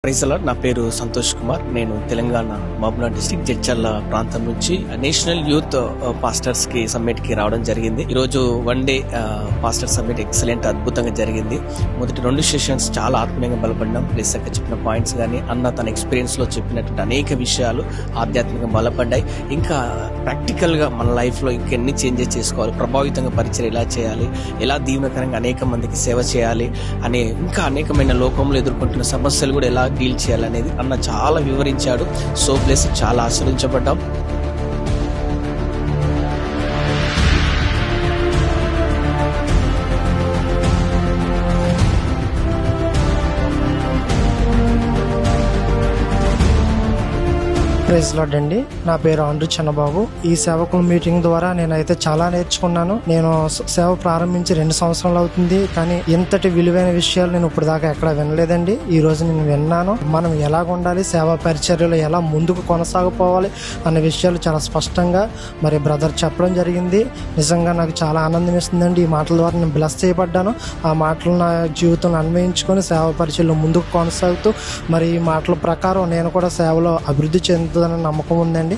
Praise lord. నా పేరు సంతోష్ కుమార్. నేను తెలంగాణ మహబూబ్నగర్ డిస్ట్రిక్ట్ జడ్చర్ల ప్రాంతం నుంచి నేషనల్ యూత్ పాస్టర్స్ కి సమ్మిట్ కి రావడం జరిగింది. ఈ రోజు one day pastor summit excellent, అద్భుతంగా జరిగింది. మొదటి 2 సెషన్స్ చాలా ఆత్మీయంగా బలపడ్డాం. ప్లస్ అక్కడ చెప్పిన పాయింట్స్ కానీ అన్న తన ఎక్స్పీరియన్స్ లో చెప్పినటువంటి అనేక విషయాలు ఆధ్యాత్మికంగా బలపడ్డాయి. ఇంకా ప్రాక్టికల్ గా మన లైఫ్ లో ఇంకెన్ని చేంజెస్ చేసుకోవాలి, ప్రభావితంగా పరిచయం ఎలా చేయాలి, ఎలా దీవెనకరంగా అనేక మందికి సేవ చేయాలి అనే ఇంకా అనేకమైన లోకంలో ఎదుర్కొంటున్న సమస్యలు కూడా ఎలా డీల్ చేయాలనేది అన్న చాలా వివరించాడు. సో ప్లస్ చాలా ఆశ్రయించబడ్డాం. ప్రైజ్ లార్డ్ అండి. నా పేరు ఆండ్రూ చన్నబాబు. ఈ సేవకుల మీటింగ్ ద్వారా నేనైతే చాలా నేర్చుకున్నాను. నేను సేవ ప్రారంభించి 2 సంవత్సరాలు అవుతుంది, కానీ ఇంతటి విలువైన విషయాలు నేను ఇప్పుడు దాకా ఎక్కడ వినలేదండి. ఈ రోజు నేను విన్నాను. మనం ఎలాగ ఉండాలి, సేవా పరిచర్యలో ఎలా ముందుకు కొనసాగిపోవాలి అన్న విషయాలు చాలా స్పష్టంగా మరి బ్రదర్ చెప్పడం జరిగింది. నిజంగా నాకు చాలా ఆనందం ఇస్తుందండి. ఈ మాటల ద్వారా నేను బ్లెస్ చేయబడ్డాను. ఆ మాటలు నా జీవితంలో అన్వయించుకొని సేవా పరిచర్యలో ముందుకు కొనసాగుతూ మరి ఈ మాటల ప్రకారం నేను కూడా సేవలో అభివృద్ధి చెందుతుందన్న నమ్మకం ఉందండి.